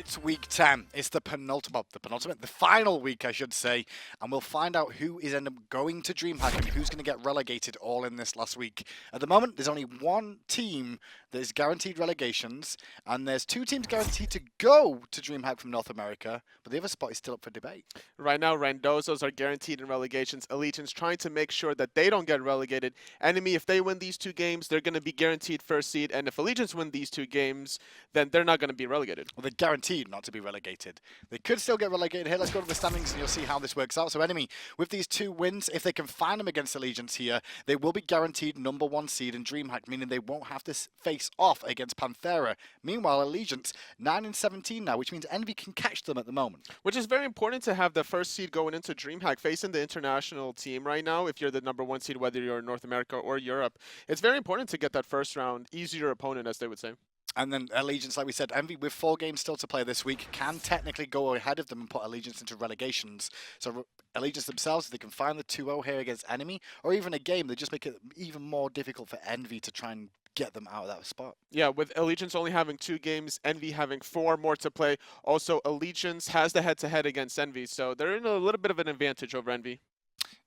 It's week 10. It's the the final week, I should say, and we'll find out who is end up going to DreamHack and who's going to get relegated all in this last week. At the moment, there's only one team that is guaranteed relegations, and there's two teams guaranteed to go to DreamHack from North America, but the other spot is still up for debate. Right now, Randozos are guaranteed in relegations. Allegiance trying to make sure that they don't get relegated. Enemy, if they win these two games, they're going to be guaranteed first seed, and if Allegiance win these two games, then they're not going to be relegated. Well, they're guaranteed not to be relegated. They could still get relegated here. Let's go to the standings and you'll see how this works out. So Enemy, with these two wins, if they can find them against Allegiance here, they will be guaranteed #1 seed in DreamHack, meaning they won't have to face off against Panthera. Meanwhile, Allegiance, 9-17 now, which means Envy can catch them at the moment. Which is very important to have the first seed going into DreamHack facing the international team right now. If you're the #1 seed, whether you're in North America or Europe, it's very important to get that first round easier opponent, as they would say. And then Allegiance, like we said, Envy with 4 games still to play this week, can technically go ahead of them and put Allegiance into relegations. So Allegiance themselves, if they can find the 2-0 here against Enemy, or even a game, they just make it even more difficult for Envy to try and get them out of that spot. Yeah, with Allegiance only having 2 games, Envy having 4 more to play. Also, Allegiance has the head-to-head against Envy, so they're in a little bit of an advantage over Envy.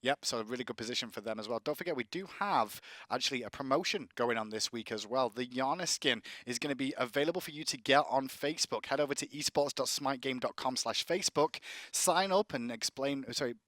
Yep, so a really good position for them as well. Don't forget, we do have actually a promotion going on this week as well. The Janus skin is going to be available for you to get on Facebook. Head over to esports.smitegame.com/Facebook. Sign up and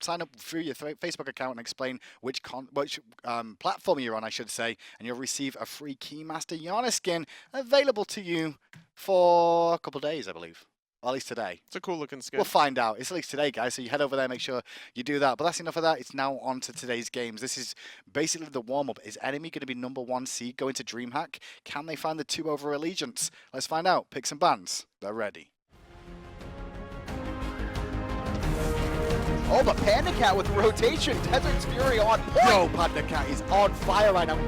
sign up through your Facebook account and explain which platform you're on, I should say, and you'll receive a free Keymaster Janus skin available to you for a couple of days, I believe. Well, at least today. It's a cool looking skin. We'll find out. It's at least today, guys. So you head over there, make sure you do that. But that's enough of that. It's now on to today's games. This is basically the warm-up. Is Enemy going to be #1 seed going to DreamHack? Can they find the 2 over Allegiance? Let's find out. Picks and bans. They're ready. Oh, but PandaCat with rotation. Desert's Fury on point. Yo, PandaCat is on fire right now.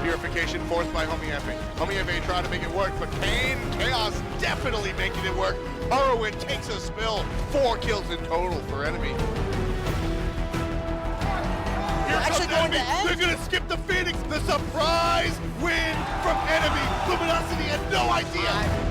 Purification forced by Homie-Efe. Homie-Efe tried to make it work, but Khaos definitely making it work. Harrowin takes a spill. 4 kills in total for Enemy. Here Actually comes going Enemy. to end. They're going to skip the Phoenix. The surprise win from Enemy. Luminosity had no idea.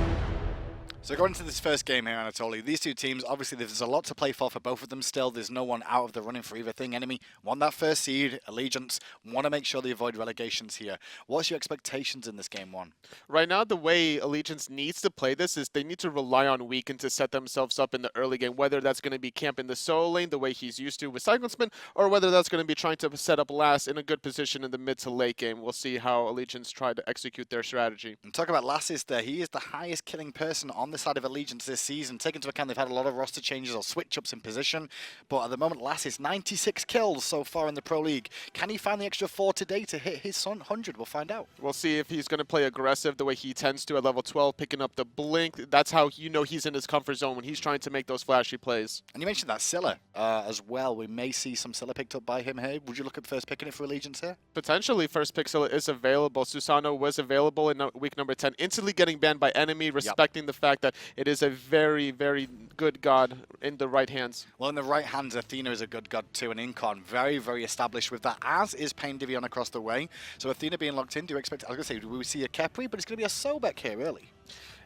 So going into this first game here, Anatoly, these two teams, obviously there's a lot to play for both of them still. There's no one out of the running for either thing. Enemy won that first seed. Allegiance want to make sure they avoid relegations here. What's your expectations in this game one? Right now, the way Allegiance needs to play this is they need to rely on Weekend to set themselves up in the early game, whether that's going to be camping the solo lane the way he's used to with Cyclespin, or whether that's going to be trying to set up Lass in a good position in the mid to late game. We'll see how Allegiance try to execute their strategy. And talk about Lassiz there. He is the highest killing person on the side of Allegiance this season. Take into account they've had a lot of roster changes or switch-ups in position, but at the moment Lassiz, 96 kills so far in the Pro League. Can he find the extra 4 today to hit his 100? We'll find out. We'll see if he's going to play aggressive the way he tends to at level 12, picking up the blink. That's how you know he's in his comfort zone, when he's trying to make those flashy plays. And you mentioned that Scylla as well. We may see some Scylla picked up by him here. Would you look at first picking it for Allegiance here? Potentially first pick Scylla is available. Susano was available in week number 10, instantly getting banned by Enemy, respecting the fact that it is a very, very good god in the right hands. Well, in the right hands, Athena is a good god too, and Incon very, very established with that, as is PainDeViande across the way. So Athena being locked in, do you expect, I was going to say, do we see a Kepri, but it's going to be a Sobek here, really.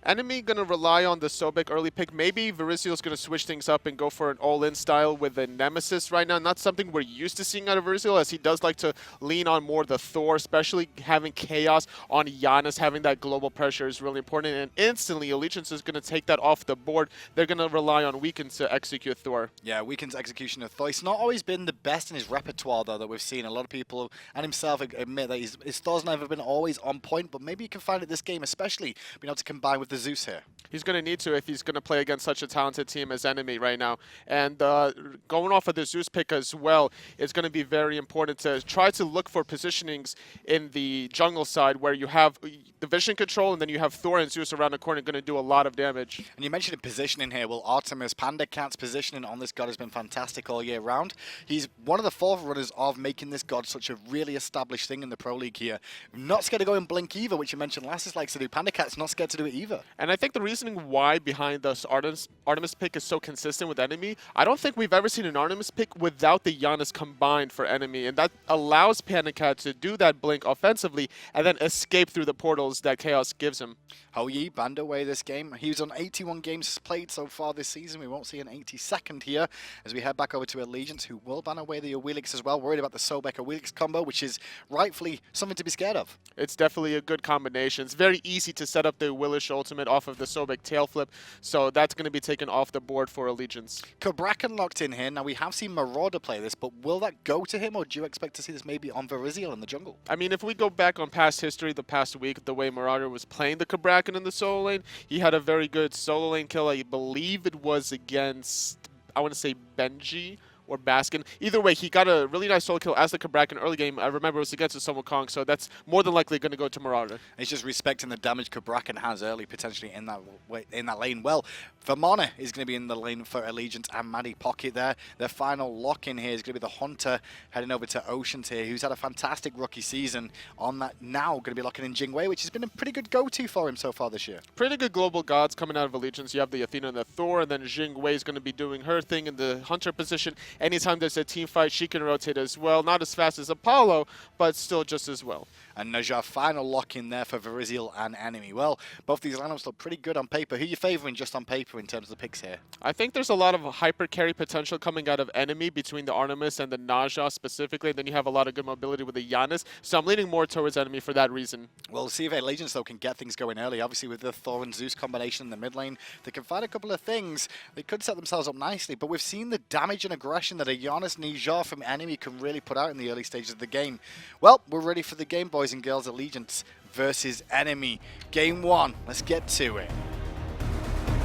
Enemy going to rely on the Sobek early pick. Maybe Varizial is going to switch things up and go for an all-in style with a Nemesis right now. Not something we're used to seeing out of Varizial, as he does like to lean on more the Thor, especially having Khaos on Janus. Having that global pressure is really important, and instantly Allegiance is going to take that off the board. They're going to rely on Weekend to execute Thor. Yeah, Weekend's execution of Thor. It's not always been the best in his repertoire, though, that we've seen. A lot of people and himself admit that his Thor's never been always on point, but maybe you can find it this game, especially being able to combine with the Zeus here. He's going to need to if he's going to play against such a talented team as Enemy right now. And going off of the Zeus pick as well, it's going to be very important to try to look for positionings in the jungle side where you have the vision control and then you have Thor and Zeus around the corner going to do a lot of damage. And you mentioned positioning here. Well, Artemis, PandaCat's positioning on this god has been fantastic all year round. He's one of the forerunners of making this god such a really established thing in the Pro League here. Not scared to go and blink either, which you mentioned Lassiz likes to do. PandaCat's not scared to do it either. And I think the reasoning why behind this Artemis pick is so consistent with enemy, I don't think we've ever seen an Artemis pick without the Janus combined for enemy, and that allows PandaCat to do that blink offensively and then escape through the portals that Khaos gives him. Yi banned away this game. He was on 81 games played so far this season. We won't see an 82nd here as we head back over to Allegiance, who will ban away the Awilix as well. Worried about the Sobek Awilix combo, which is rightfully something to be scared of. It's definitely a good combination. It's very easy to set up the Willish ultimate off of the Sobek tail flip, so that's going to be taken off the board for Allegiance. Cabrakan locked in here. Now, we have seen Marauder play this, but will that go to him, or do you expect to see this maybe on Varizial in the jungle? I mean, if we go back on past history, the past week, the way Marauder was playing the Cabrakan in the solo lane, he had a very good solo lane kill. I believe it was against, I want to say Benji or Baskin. Either way, he got a really nice solo kill as the Cabrakan early game. I remember it was against the Sun Wukong, so that's more than likely going to go to Marauder. He's just respecting the damage Cabrakan has early, potentially in that lane. Well, Vamana is going to be in the lane for Allegiance and Mattypocket there. Their final lock-in here is going to be the Hunter heading over to Oceans here, who's had a fantastic rookie season on that. Now going to be locking in Jing, which has been a pretty good go-to for him so far this year. Pretty good global gods coming out of Allegiance. You have the Athena and the Thor, and then Jing is going to be doing her thing in the Hunter position. Anytime there's a team fight, she can rotate as well. Not as fast as Apollo, but still just as well. And Najjar final lock-in there for Varizial and Enemy. Well, both these lineups look pretty good on paper. Who are you favoring just on paper in terms of the picks here? I think there's a lot of hyper carry potential coming out of Enemy between the Artemis and the Najjar specifically. And then you have a lot of good mobility with the Janus. So I'm leaning more towards Enemy for that reason. We'll see if Allegiance, though, can get things going early. Obviously, with the Thor and Zeus combination in the mid lane, they can find a couple of things. They could set themselves up nicely. But we've seen the damage and aggression that a Janus Najjar from Enemy can really put out in the early stages of the game. Well, we're ready for the game, boys and girls. Allegiance versus Enemy. Game 1. Let's get to it.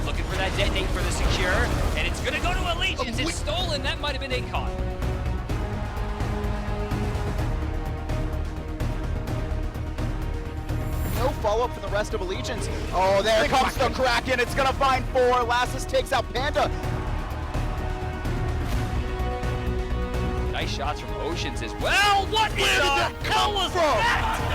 Looking for that detonate for the secure, and it's going to go to Allegiance. It's stolen. That might have been Incon. No follow-up from the rest of Allegiance. Oh, there comes the Kraken. It's going to find 4. Lassiz takes out Panda. Nice shots from Oceans as well. What in the hell was that?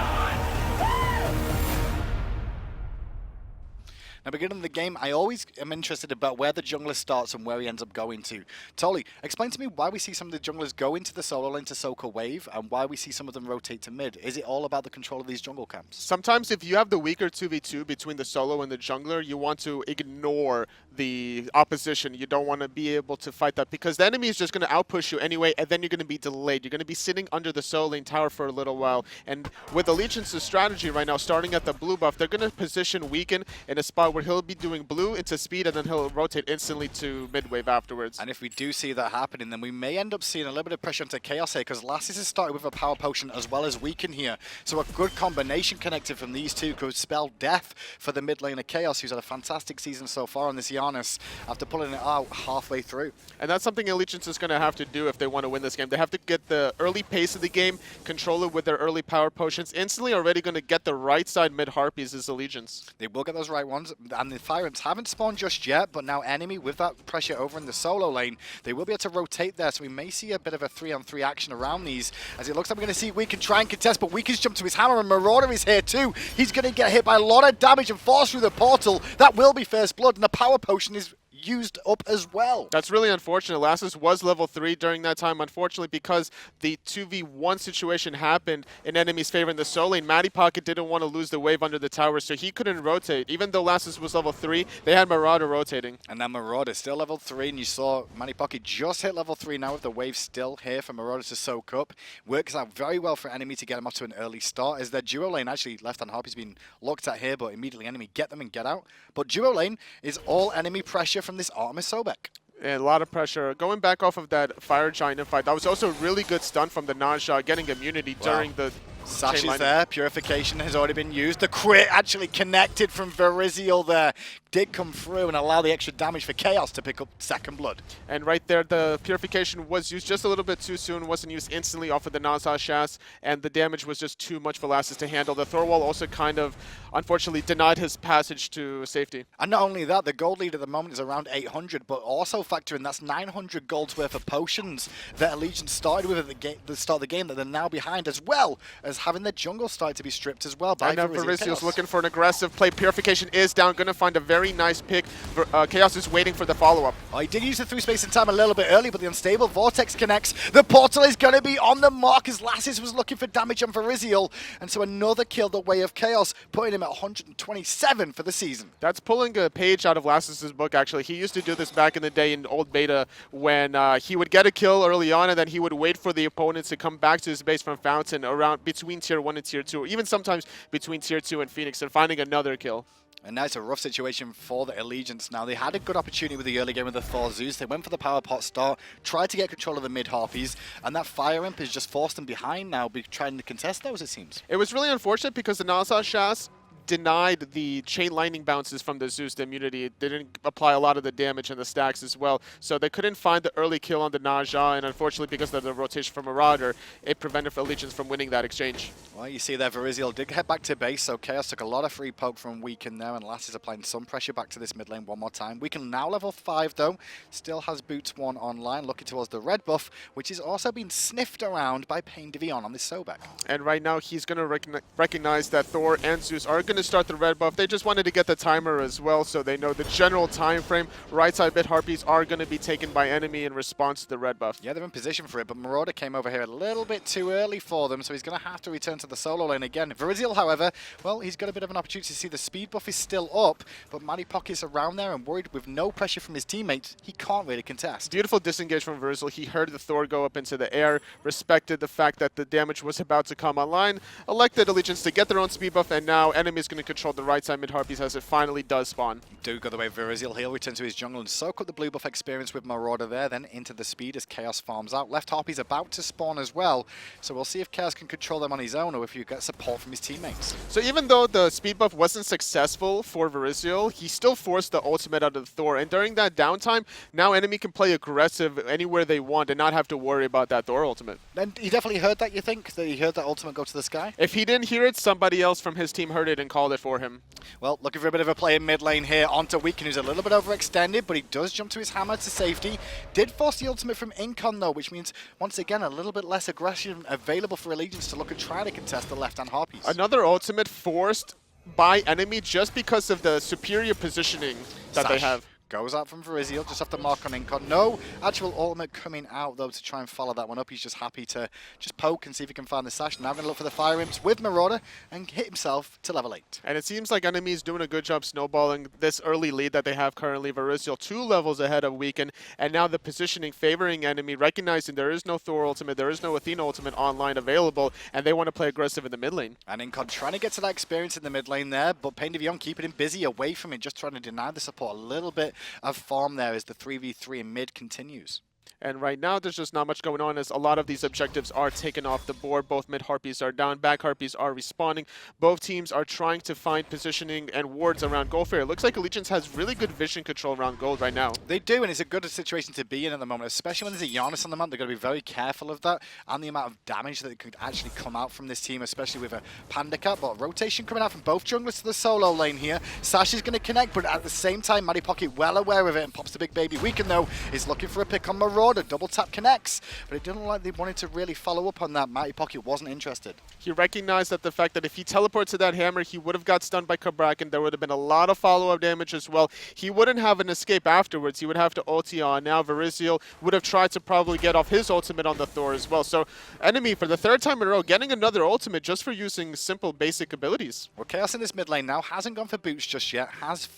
Now, beginning of the game, I always am interested about where the jungler starts and where he ends up going to. Tolly, explain to me why we see some of the junglers go into the solo lane to soak a wave and why we see some of them rotate to mid. Is it all about the control of these jungle camps? Sometimes if you have the weaker 2v2 between the solo and the jungler, you want to ignore the opposition. You don't want to be able to fight that because the enemy is just going to outpush you anyway, and then you're going to be delayed. You're going to be sitting under the solo lane tower for a little while. And with Allegiance's strategy right now, starting at the blue buff, they're going to position Weaken in a spot where he'll be doing blue into speed, and then he'll rotate instantly to mid-wave afterwards. And if we do see that happening, then we may end up seeing a little bit of pressure onto Khaos here, because Lassiz has started with a power potion as well as Weaken here. So a good combination connected from these two could spell death for the mid laner Khaos, who's had a fantastic season so far on this Janus after pulling it out halfway through. And that's something Allegiance is going to have to do if they want to win this game. They have to get the early pace of the game, control it with their early power potions. Instantly already going to get the right side mid-Harpies is Allegiance. They will get those right ones, and the Fire Ants haven't spawned just yet, but now Enemy, with that pressure over in the solo lane, they will be able to rotate there, so we may see a bit of a 3-on-3 action around these, as it looks like we're going to see Weaken try and contest, but Weaken's jumped to his hammer, and Marauder is here too. He's going to get hit by a lot of damage and force through the portal. That will be first blood, and the power potion is used up as well. That's really unfortunate. Lassiz was level 3 during that time. Unfortunately, because the 2v1 situation happened in Enemy's favor in the solo lane, Mattypocket didn't want to lose the wave under the tower, so he couldn't rotate. Even though Lassiz was level 3, they had Marauder rotating. And now Marauder still level 3, and you saw Mattypocket just hit level 3 now with the wave still here for Marauder to soak up. Works out very well for Enemy to get him off to an early start, as their duo lane actually left on Harpy's been looked at here, but immediately Enemy get them and get out. But duo lane is all Enemy pressure from this Artemis Sobek. And a lot of pressure. Going back off of that Fire Giant fight, that was also a really good stun from the Najjar, getting immunity during the Sash is there. Purification has already been used. The crit actually connected from Varizial there. Did come through and allow the extra damage for Khaos to pick up second blood. And right there, the Purification was used just a little bit too soon. Wasn't used instantly off of the Najjar Shas, and the damage was just too much for Lassiz to handle. The Thor wall also kind of, unfortunately, denied his passage to safety. And not only that, the gold lead at the moment is around 800, but also factor in that's 900 gold's worth of potions that Allegiance started with at the start of the game that they're now behind, as well as as having their jungle start to be stripped as well by I know Varizial Varizial's Khaos. looking for an aggressive play. Purification is down, going to find a very nice pick. Khaos is waiting for the follow-up. Oh, he did use the through space in time a little bit early, but the unstable Vortex connects. The portal is going to be on the mark as Lassiz was looking for damage on Varizial, and so another kill the way of Khaos, putting him at 127 for the season. That's pulling a page out of Lassiz's book, actually. He used to do this back in the day in old beta when he would get a kill early on, and then he would wait for the opponents to come back to his base from Fountain around between Tier 1 and Tier 2, or even sometimes between Tier 2 and Phoenix, and finding another kill. And now it's a rough situation for the Allegiance now. They had a good opportunity with the early game with the Thor Zeus. They went for the power pot start, tried to get control of the mid Harpies, and that Fire Imp has just forced them behind now, trying to contest those, it seems. It was really unfortunate because the Naza Shas denied the chain lightning bounces from the Zeus, the immunity. It didn't apply a lot of the damage and the stacks as well. So they couldn't find the early kill on the Naja, and unfortunately because of the rotation from Marauder, it prevented Allegiance from winning that exchange. Well, you see there, Varizial did head back to base, so Khaos took a lot of free poke from Weaken there, and Lassiz applying some pressure back to this mid lane one more time. Weaken now level 5 though, still has Boots 1 online, looking towards the red buff, which is also being sniffed around by PainDeViande on this Sobek. And right now he's going to recognize that Thor and Zeus are going to start the red buff. They just wanted to get the timer as well, so they know the general time frame. Right side mid Harpies are going to be taken by enemy in response to the red buff. Yeah, they're in position for it, but Marauder came over here a little bit too early for them, so he's going to have to return to the solo lane again. Varizial, however, well, he's got a bit of an opportunity to see the speed buff is still up, but Mattypocket's around there and worried with no pressure from his teammates, he can't really contest. Beautiful disengage from Varizial. He heard the Thor go up into the air, respected the fact that the damage was about to come online, elected Allegiance to get their own speed buff, and now enemy is going to control the right side mid Harpies as it finally does spawn. Do go the way of Varizial. He'll return to his jungle and soak up the blue buff experience with Marauder there, then into the speed as Khaos farms out. Left Harpy's about to spawn as well, so we'll see if Khaos can control them on his own or if you get support from his teammates. So even though the speed buff wasn't successful for Varizial, he still forced the ultimate out of Thor, and during that downtime, now enemy can play aggressive anywhere they want and not have to worry about that Thor ultimate. And he definitely heard that, you think? That he heard that ultimate go to the sky? If he didn't hear it, somebody else from his team heard it and called it for him. Well, looking for a bit of a play in mid lane here onto Weaken, who's a little bit overextended, but he does jump to his hammer to safety. Did force the ultimate from Incon though, which means, once again, a little bit less aggression available for Allegiance to look and try to contest the left-hand Harpies. Another ultimate forced by enemy just because of the superior positioning that they have. Goes out from Varizial, just off the mark on Incon. No actual ultimate coming out, though, to try and follow that one up. He's just happy to just poke and see if he can find the Sash. Now going to look for the Fire Imps with Marauder and hit himself to level 8. And it seems like enemy is doing a good job snowballing this early lead that they have currently. Varizial 2 levels ahead of Weaken, and now the positioning favoring enemy, recognizing there is no Thor ultimate, there is no Athena ultimate online available, and they want to play aggressive in the mid lane. And Incon trying to get to that experience in the mid lane there, but PainDeViande keeping him busy away from it, just trying to deny the support. A little bit of farm there as the 3v3 in mid continues. And right now, there's just not much going on as a lot of these objectives are taken off the board. Both mid Harpies are down, back Harpies are respawning. Both teams are trying to find positioning and wards around Gold Fair. It looks like Allegiance has really good vision control around Gold right now. They do, and it's a good situation to be in at the moment, especially when there's a Janus on the map. They've got to be very careful of that and the amount of damage that could actually come out from this team, especially with a PandaCat. But rotation coming out from both junglers to the solo lane here. Sash is going to connect, but at the same time, Mattypocket well aware of it and pops the big baby. Weaken, though, is looking for a pick on Marauder. Double tap connects, but it didn't look like they wanted to really follow up on that. Mattypocket wasn't interested. He recognized that the fact that if he teleports to that hammer, he would have got stunned by Cabrakan. There would have been a lot of follow-up damage as well. He wouldn't have an escape afterwards. He would have to ulti on. Now Varizial would have tried to probably get off his ultimate on the Thor as well. So enemy, for the 3rd time in a row, getting another ultimate just for using simple basic abilities. Well, Khaos in this mid lane now hasn't gone for boots just yet. Has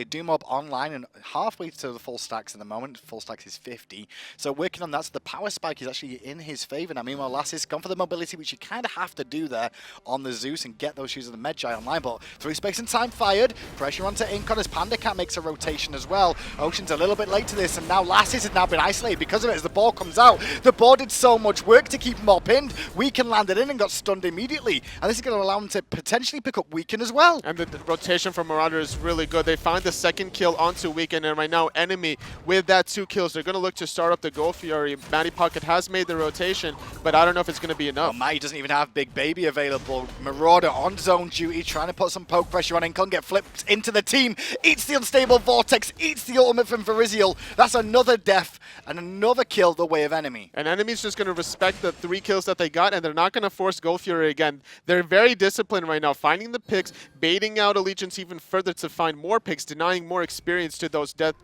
Doom Mob online and halfway to the full stacks at the moment. Full stacks is 50. So working on that, so the power spike is actually in his favor. Now, meanwhile, Lassiz gone for the mobility, which you kind of have to do there on the Zeus and get those shoes of the Medjay online. But through space and time fired, pressure onto Incon as PandaCat makes a rotation as well. Ocean's a little bit late to this, and now Lassiz has now been isolated because of it as the ball comes out. The ball did so much work to keep him all pinned. Weaken landed in and got stunned immediately, and this is going to allow him to potentially pick up Weaken as well. And the rotation from Marauder is really good. They found the 2nd kill onto Weaken, and right now enemy with that 2 kills, they're going to look to start start up the Gold Fury. Mattypocket has made the rotation, but I don't know if it's going to be enough. Oh, Matty doesn't even have Big Baby available. Marauder on zone duty, trying to put some poke pressure on Incon, get flipped into the team, eats the unstable Vortex, eats the ultimate from Varizial. That's another death and another kill the way of enemy. And enemy's just going to respect the 3 kills that they got, and they're not going to force Gold Fury again. They're very disciplined right now, finding the picks, baiting out Allegiance even further to find more picks, denying more experience to those dead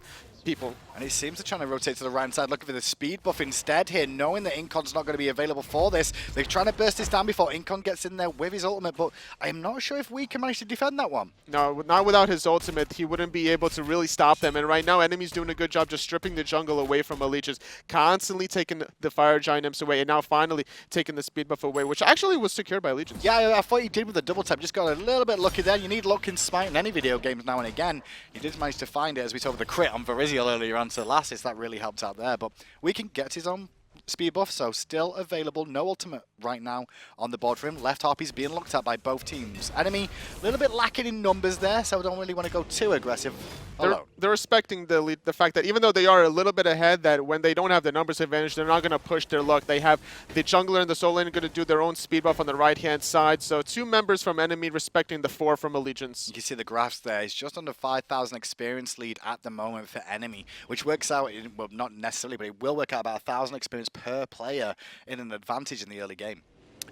people. And he seems to try to rotate to the right side, looking for the speed buff instead here, knowing that Incon's not going to be available for this. They're trying to burst this down before Incon gets in there with his ultimate, but I'm not sure if we can manage to defend that one. No, not without his ultimate. He wouldn't be able to really stop them. And right now, enemy's doing a good job just stripping the jungle away from Allegiance, constantly taking the Fire Giant Imps away, and now finally taking the speed buff away, which actually was secured by Allegiance. Yeah, I thought he did with the double tap. Just got a little bit lucky there. You need luck in Smite in any video games now and again. He did manage to find it, as we saw with the crit on Varizial earlier on to Lassiz. That really helped out there. But we can get his own speed buff, so still available. No ultimate right now on the board for him. Left Harpy's being looked at by both teams. Enemy a little bit lacking in numbers there, so I don't really want to go too aggressive. They're respecting the fact that even though they are a little bit ahead, that when they don't have the numbers advantage, they're not going to push their luck. They have the jungler and the soul lane going to do their own speed buff on the right-hand side. So 2 members from enemy respecting the 4 from Allegiance. You can see the graphs there. It's just under 5,000 experience lead at the moment for enemy, which works out, well, not necessarily, but it will work out about 1,000 experience per player in an advantage in the early game.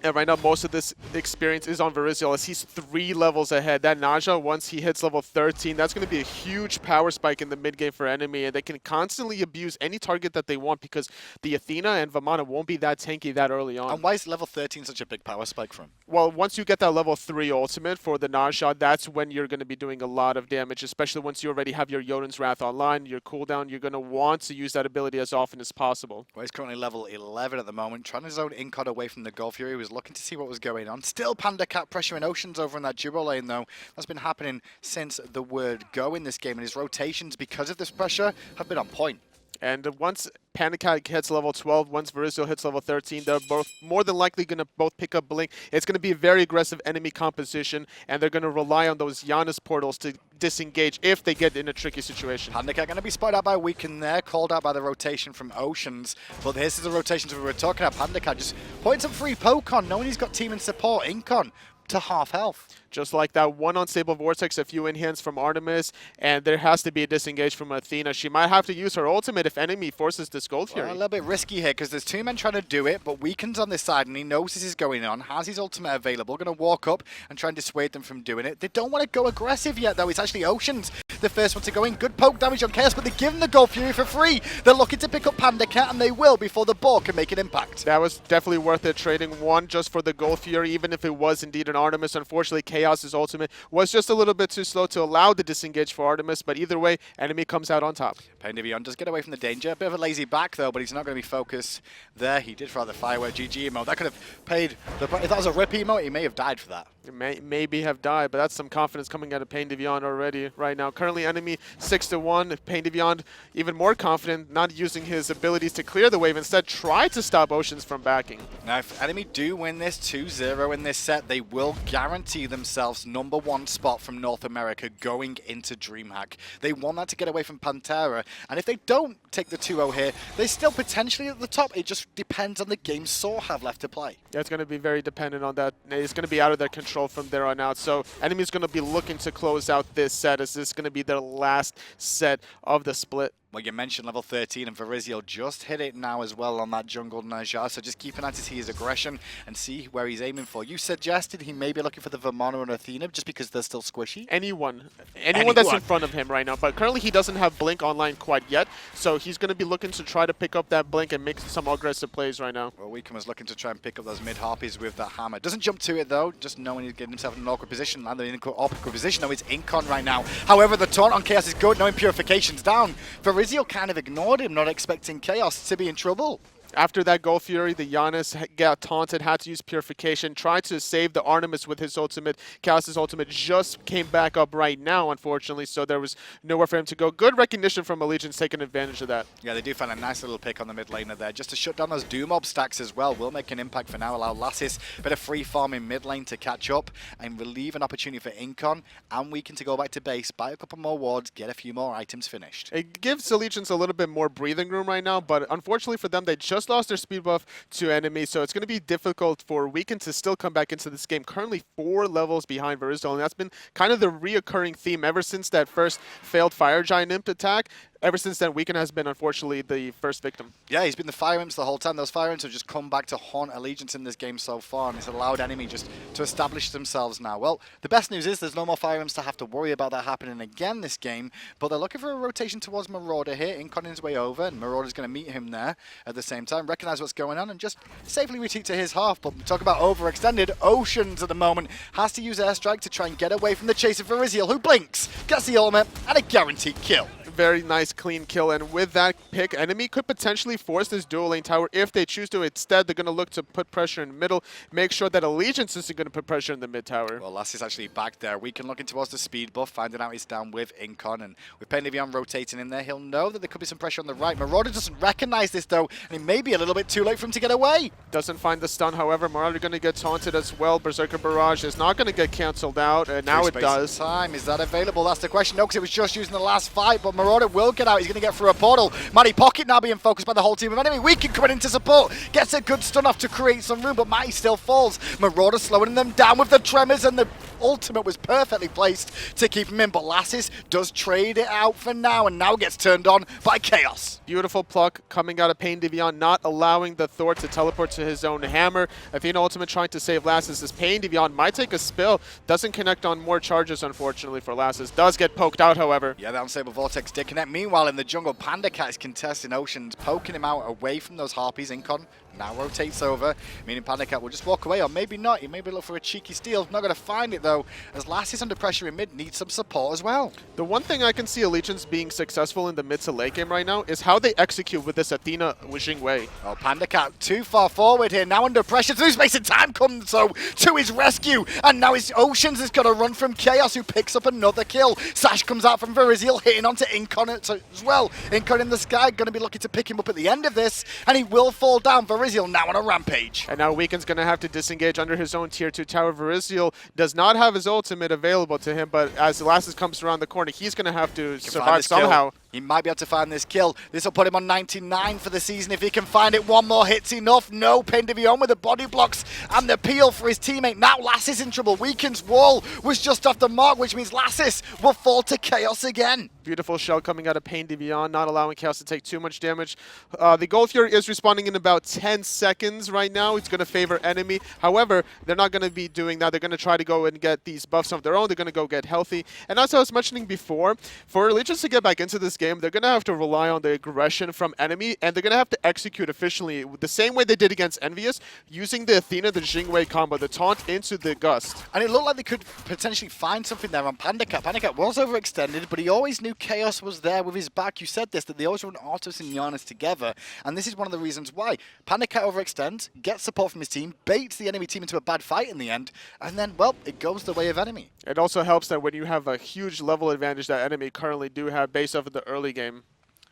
And right now, most of this experience is on Varizial, as he's 3 levels ahead. That Naja, once he hits level 13, that's going to be a huge power spike in the mid game for enemy, and they can constantly abuse any target that they want because the Athena and Vamana won't be that tanky that early on. And why is level 13 such a big power spike for him? Well, once you get that level 3 ultimate for the Naja, that's when you're going to be doing a lot of damage, especially once you already have your Jotun's Wrath online, your cooldown. You're going to want to use that ability as often as possible. Well, he's currently level 11 at the moment, trying to zone Incon away from the Gold Fury. He was looking to see what was going on. Still PandaCat pressuring Oceans over in that duo lane, though. That's been happening since the word go in this game, and his rotations, because of this pressure, have been on point. And once PandaCat hits level 12, once Varizial hits level 13, they're both more than likely going to both pick up Blink. It's going to be a very aggressive enemy composition, and they're going to rely on those Janus portals to disengage if they get in a tricky situation. PandaCat going to be spotted out by Weaken there, called out by the rotation from Oceans. But this is the rotations we were talking about. PandaCat just putting some free poke on, knowing he's got team and support. Incon to half health. Just like that, 1 unstable Vortex, a few in-hands from Artemis, and there has to be a disengage from Athena. She might have to use her ultimate if enemy forces this Gold Fury. Well, a little bit risky here because there's 2 men trying to do it, but Weaken's on this side and he knows this is going on, has his ultimate available, going to walk up and try and dissuade them from doing it. They don't want to go aggressive yet, though. It's actually Oceans, the first one to go in. Good poke damage on Khaos, but they're giving the Gold Fury for free. They're looking to pick up PandaCat, and they will before the ball can make an impact. That was definitely worth it, trading 1 just for the Gold Fury, even if it was indeed an Artemis. Unfortunately, Khaos' ultimate was just a little bit too slow to allow the disengage for Artemis, but either way, enemy comes out on top. PainDeViande does get away from the danger. A bit of a lazy back, though, but he's not going to be focused there. He did throw the firework GG emote. That could have paid the... If that was a rip emote, he may have died for that. It may maybe have died, but that's some confidence coming out of PainDeViande already right now. Currently, enemy 6-1. PainDeViande even more confident, not using his abilities to clear the wave. Instead, try to stop Oceans from backing. Now, if enemy do win this 2-0 in this set, they will guarantee themselves #1 spot from North America going into DreamHack. They want that to get away from Pantera, and if they don't take the 2-0 here, they're still potentially at the top. It just depends on the game Saw have left to play. Yeah, it's going to be very dependent on that. It's going to be out of their control from there on out. So enemy's going to be looking to close out this set, as this is going to be their last set of the split. Well, you mentioned level 13, and Varizial just hit it now as well on that jungle Naja, so just keep an eye to see his aggression and see where he's aiming for. You suggested he may be looking for the Vamana and Athena just because they're still squishy? Anyone that's in front of him right now, but currently he doesn't have Blink online quite yet, so he's going to be looking to try to pick up that Blink and make some aggressive plays right now. Well, Weaken was looking to try and pick up those mid-harpies with that hammer. Doesn't jump to it, though, just knowing he's getting himself in an awkward position, landing in an awkward position. No, it's Incon right now. However, the taunt on Khaos is good, knowing Purification's down. Varizial kind of ignored him, not expecting Khaos to be in trouble. After that Gold Fury, the Janus got taunted, had to use Purification, tried to save the Artemis with his ultimate. Khaos' ultimate just came back up right now, unfortunately, so there was nowhere for him to go. Good recognition from Allegiance taking advantage of that. Yeah, they do find a nice little pick on the mid laner there, just to shut down those Doom stacks as well. Will make an impact for now, allow Lassiz a bit of free farm in mid lane to catch up and relieve an opportunity for Incon and Weaken to go back to base, buy a couple more wards, get a few more items finished. It gives Allegiance a little bit more breathing room right now, but unfortunately for them, they just lost their speed buff to enemy, so it's going to be difficult for Weaken to still come back into this game. Currently 4 levels behind Varizial, and that's been kind of the reoccurring theme ever since that first failed Fire Giant Imp attack. Ever since then, Weaken has been, unfortunately, the first victim. Yeah, he's been the Fire Imps the whole time. Those Fire Imps have just come back to haunt Allegiance in this game so far, and it's allowed enemy just to establish themselves now. Well, the best news is there's no more Fire Imps to have to worry about that happening again this game, but they're looking for a rotation towards Marauder here. Incon his way over, and Marauder's going to meet him there at the same time, recognize what's going on, and just safely retreat to his half. But talk about overextended. Oceans at the moment has to use Airstrike to try and get away from the chase of Varizial, who blinks, gets the ultimate, and a guaranteed kill. Very nice clean kill, and with that pick, enemy could potentially force this dual lane tower if they choose to. Instead, they're going to look to put pressure in the middle, make sure that Allegiance isn't going to put pressure in the mid tower. Well, Lassiz actually back there. Weaken looking towards the speed buff, finding out he's down with Incon, and with PainDeViande rotating in there, he'll know that there could be some pressure on the right. Marauder doesn't recognize this though, and it may be a little bit too late for him to get away. Doesn't find the stun, however. Marauder going to get taunted as well. Berserker Barrage is not going to get cancelled out, and now it does. Time. Is that available? That's the question. No, because it was just using the last fight, but Marauder will get out. He's going to get through a portal. Mattypocket now being focused by the whole team of enemy. Weaken coming into support. Gets a good stun off to create some room, but Matty still falls. Marauder slowing them down with the tremors, and the ultimate was perfectly placed to keep him in, but Lassiz does trade it out for now, and now gets turned on by Khaos. Beautiful pluck coming out of PainDeViande, not allowing the Thor to teleport to his own hammer. Athena ultimate trying to save Lassiz. This PainDeViande might take a spill. Doesn't connect on more charges, unfortunately, for Lassiz. Does get poked out, however. Yeah, that Unstable Vortex did connect. Meanwhile, in the jungle, PandaCat is contesting Oceans, poking him out away from those Harpies. Incon now rotates over, meaning PandaCat will just walk away, or maybe not. He maybe look for a cheeky steal. Not going to find it, though, as Lassiz under pressure in mid needs some support as well. The one thing I can see Allegiance being successful in the mid to late game right now is how they execute with this Athena Jing way. Oh, PandaCat too far forward here, now under pressure. Zeus makes time comes so to his rescue, and now his Oceans is going to run from Khaos, who picks up another kill. Sash comes out from Varizial, hitting onto Incon as well. Incon in the sky, going to be looking to pick him up at the end of this, and he will fall down. Varizial now on a rampage. And now Weaken's going to have to disengage under his own tier 2 tower. Varizial does not have his ultimate available to him, but as Lassiz comes around the corner, he's going to have to survive somehow. He might be able to find this kill. This will put him on 99 for the season if he can find it. One more hit's enough. No, PainDeViande with the body blocks and the peel for his teammate. Now Lassiz in trouble. Weaken's wall was just off the mark, which means Lassiz will fall to Khaos again. Beautiful shell coming out of PainDeViande, not allowing Khaos to take too much damage. The Gold Fury is responding in about 10 seconds right now. It's going to favor enemy. However, they're not going to be doing that. They're going to try to go and get these buffs of their own. They're going to go get healthy. And as I was mentioning before, for Allegiance to get back into this game, they're going to have to rely on the aggression from enemy, and they're going to have to execute efficiently the same way they did against Envious, using the Athena, the Jing Wei combo, the taunt into the Gust. And it looked like they could potentially find something there on PandaCat. PandaCat was overextended, but he always knew Khaos was there with his back. You said this, that they always run Artemis and Janus together, and this is one of the reasons why. PandaCat overextends, gets support from his team, baits the enemy team into a bad fight in the end, and then, well, it goes the way of enemy. It also helps that when you have a huge level advantage that enemy currently do have based off of the early game.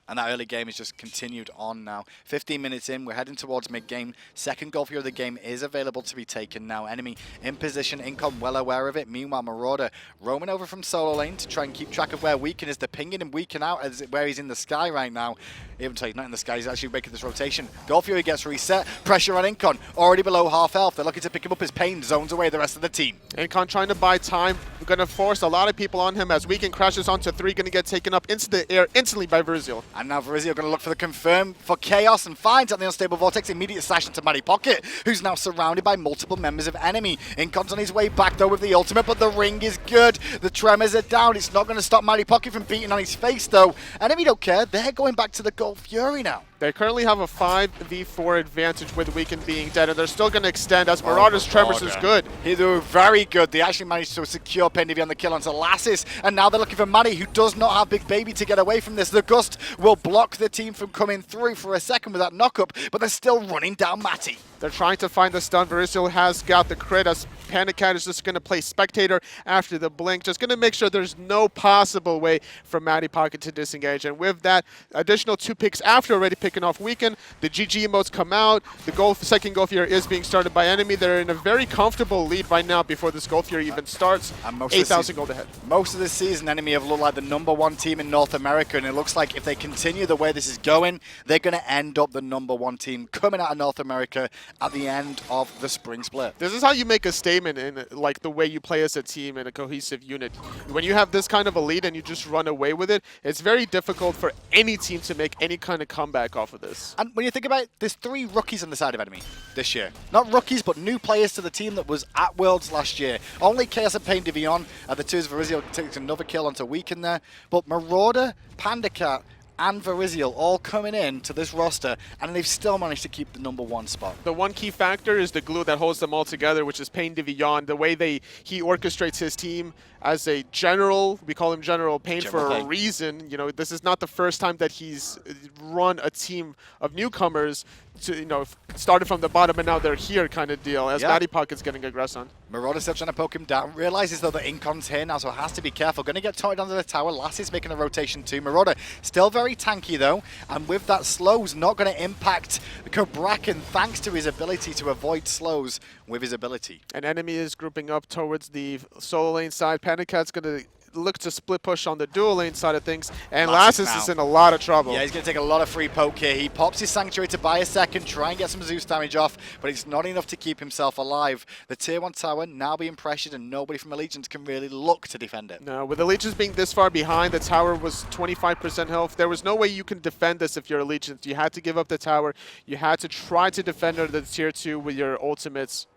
And that early game is just continued on now. 15 minutes in, we're heading towards mid-game. Second Gold Fury of the game is available to be taken now. Enemy in position, Incon well aware of it. Meanwhile, Marauder roaming over from solo lane to try and keep track of where Weaken is. They're pinging him Weaken out as where he's in the sky right now. Even though he's not in the sky, he's actually making this rotation. Gold Fury gets reset. Pressure on Incon. Already below half health. They're looking to pick him up as Pain zones away the rest of the team. Incon trying to buy time. We're going to force a lot of people on him as Weaken crashes onto 3. Going to get taken up into the air instantly by Varizial. And now Varizial going to look for the confirm for Khaos and finds at the Unstable Vortex. Immediate slash into Mattypocket, who's now surrounded by multiple members of enemy. Incon's on his way back though with the ultimate, but the ring is good. The tremors are down. It's not going to stop Mattypocket from beating on his face though. Enemy don't care. They're going back to the Gold Fury now. They currently have a 5v4 advantage with Weekend being dead, and they're still going to extend as Marauder's Tremors is good. They were very good. They actually managed to secure PainDeViande the kill onto Lassiz, and now they're looking for Manny, who does not have Big Baby to get away from this. The Gust will block the team from coming through for a second with that knock-up, but they're still running down Matty. They're trying to find the stun. Varizial has got the crit as PandaCat is just going to play Spectator after the blink, just going to make sure there's no possible way for Mattypocket to disengage. And with that, additional 2 picks after already picking off Weekend, the GG emotes come out. The second Gold Fury is being started by enemy. They're in a very comfortable lead right now before this Gold Fury even starts. 8,000 gold ahead. Most of the season, enemy have looked like the #1 team in North America, and it looks like if they continue the way this is going, they're going to end up the #1 team coming out of North America at the end of the spring split. This is how you make a statement in like the way you play as a team in a cohesive unit. When you have this kind of a lead and you just run away with it, it's very difficult for any team to make any kind of comeback off of this. And when you think about it, there's 3 rookies on the side of enemy this year. Not rookies, but new players to the team that was at Worlds last year. Only Khaos and PainDeViande are the 2 as Varizial takes another kill onto Weekend there. But Marauder, PandaCat, and Varizial all coming in to this roster, and they've still managed to keep the #1 spot. The one key factor is the glue that holds them all together, which is PainDeViande. The way he orchestrates his team as a general, we call him General Pain for a reason. You know, this is not the first time that he's run a team of newcomers to, you know, started from the bottom and now they're here kind of deal, as Mattypocket's getting aggressed on. Marauder still trying to poke him down. Realizes though that Incon's here now, so has to be careful. Going to get taunted onto the tower. Lassiz making a rotation too. Marauder still very tanky though, and with that slows not going to impact Cabrakan thanks to his ability to avoid slows with his ability. An enemy is grouping up towards the solo lane side. PandaCat's going to look to split push on the dual lane side of things, and Lassiz is in a lot of trouble. Yeah, he's going to take a lot of free poke here. He pops his Sanctuary to buy a second, try and get some Zeus damage off, but it's not enough to keep himself alive. The tier 1 tower now being pressured, and nobody from Allegiance can really look to defend it. No, with Allegiance being this far behind, the tower was 25% health. There was no way you can defend this if you're Allegiance. You had to give up the tower. You had to try to defend the tier 2 with your ultimates.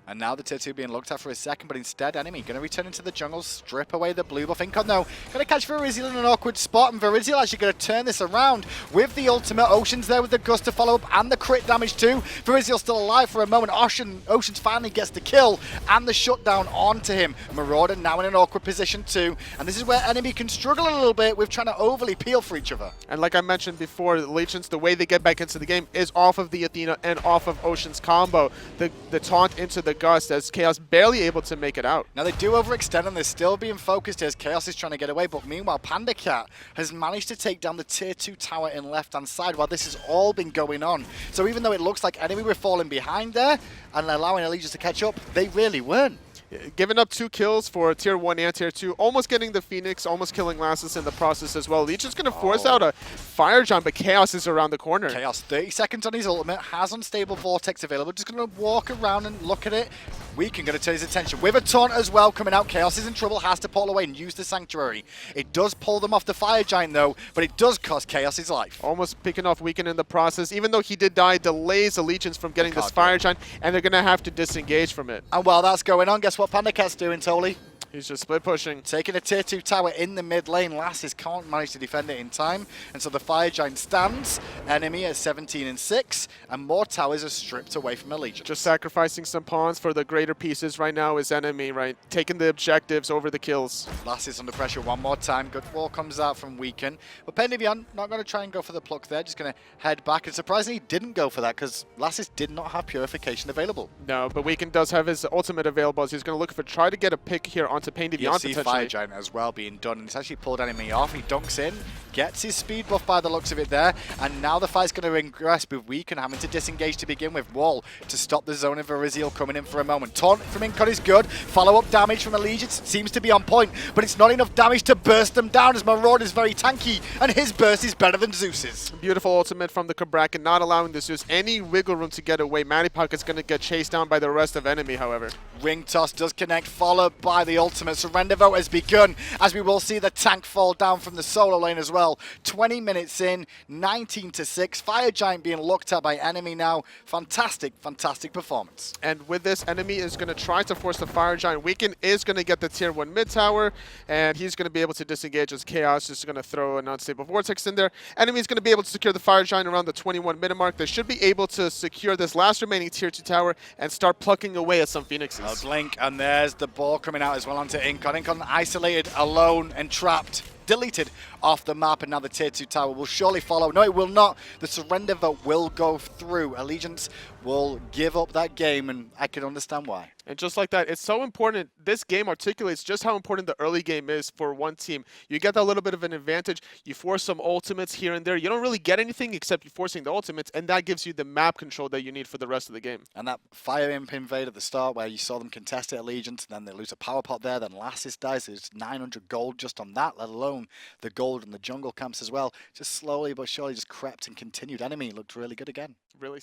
And now the tier 2 being looked at for a second, but instead enemy going to return into the jungle, strip away the blue buff. Incon though, going to catch Varizial in an awkward spot, and Varizial actually going to turn this around with the ultimate. Ocean's there with the Gust to follow up, and the crit damage too. Varizial still alive for a moment. Ocean's finally gets the kill, and the shutdown onto him. Marauder now in an awkward position too, and this is where enemy can struggle a little bit with trying to overly peel for each other. And like I mentioned before, Allegiance, the way they get back into the game is off of the Athena and off of Ocean's combo. The taunt into the Gust, as Khaos barely able to make it out. Now they do overextend and they're still being focused as Khaos is trying to get away, but meanwhile PandaCat has managed to take down the tier 2 tower in left-hand side while this has all been going on. So even though it looks like enemy were falling behind there and allowing Allegiance to catch up, they really weren't. Giving up 2 kills for tier 1 and tier 2, almost getting the Phoenix, almost killing Lassiz in the process as well. Legion's going to force out a Fire Giant, but Khaos is around the corner. Khaos, 30 seconds on his ultimate, has Unstable Vortex available, just going to walk around and look at it. Weekend going to turn his attention with a taunt as well coming out. Khaos is in trouble, has to pull away and use the Sanctuary. It does pull them off the Fire Giant though, but it does cost Khaos his life. Almost picking off Weekend in the process. Even though he did die, delays Allegiance from getting this Fire Giant, and they're going to have to disengage from it. And while that's going on, guess what PandaCat's doing, Toli? He's just split pushing. Taking a tier 2 tower in the mid lane. Lassiz can't manage to defend it in time. And so the Fire Giant stands. Enemy at 17 and 6. And more towers are stripped away from Allegiance. Just sacrificing some pawns for the greater pieces right now is enemy, right? Taking the objectives over the kills. Lassiz under pressure one more time. Good wall comes out from Weekend. But PainDeViande not going to try and go for the pluck there. Just going to head back. And surprisingly, he didn't go for that because Lassiz did not have Purification available. No, but Weekend does have his ultimate available, as he's going to look for, try to get a pick here onto PainDeViande. You see Fire Giant as well being done, and it's actually pulled enemy off. He dunks in, gets his speed buff by the looks of it there, and now the fight's going to ingress with Weekend having to disengage to begin with. Wall to stop the zone of Varizial coming in for a moment. Taunt from Incon is good. Follow-up damage from Allegiance seems to be on point, but it's not enough damage to burst them down as Marauder is very tanky, and his burst is better than Zeus's. Beautiful ultimate from the Cabrakan, not allowing the Zeus any wiggle room to get away. Mattypocket's going to get chased down by the rest of enemy, however. Ring toss does connect, followed by the ultimate. penultimate surrender vote has begun, as we will see the tank fall down from the solo lane as well. 20 minutes in, 19-6. Fire Giant being looked at by enemy now. Fantastic, fantastic performance. And with this, enemy is going to try to force the Fire Giant weaken, is going to get the tier 1 mid tower, and he's going to be able to disengage as Khaos is going to throw an unstable vortex in there. Enemy is going to be able to secure the Fire Giant around the 21 minute mark. They should be able to secure this last remaining tier 2 tower and start plucking away at some Phoenixes. Blink, and there's the ball coming out as well onto Incon. Incon isolated, alone, and trapped. Deleted off the map, and now the tier 2 tower will surely follow. No, it will not. The surrender vote will go through. Allegiance will give up that game, and I can understand why. And just like that, it's so important. This game articulates just how important the early game is for one team. You get that little bit of an advantage. You force some ultimates here and there. You don't really get anything except you forcing the ultimates, and that gives you the map control that you need for the rest of the game. And that Fire Imp invade at the start where you saw them contest it Allegiance, and then they lose a power pot there, then Lassiz dies. There's 900 gold just on that, let alone the gold in the jungle camps as well. Just slowly but surely just crept and continued. Enemy looked really good again. Really.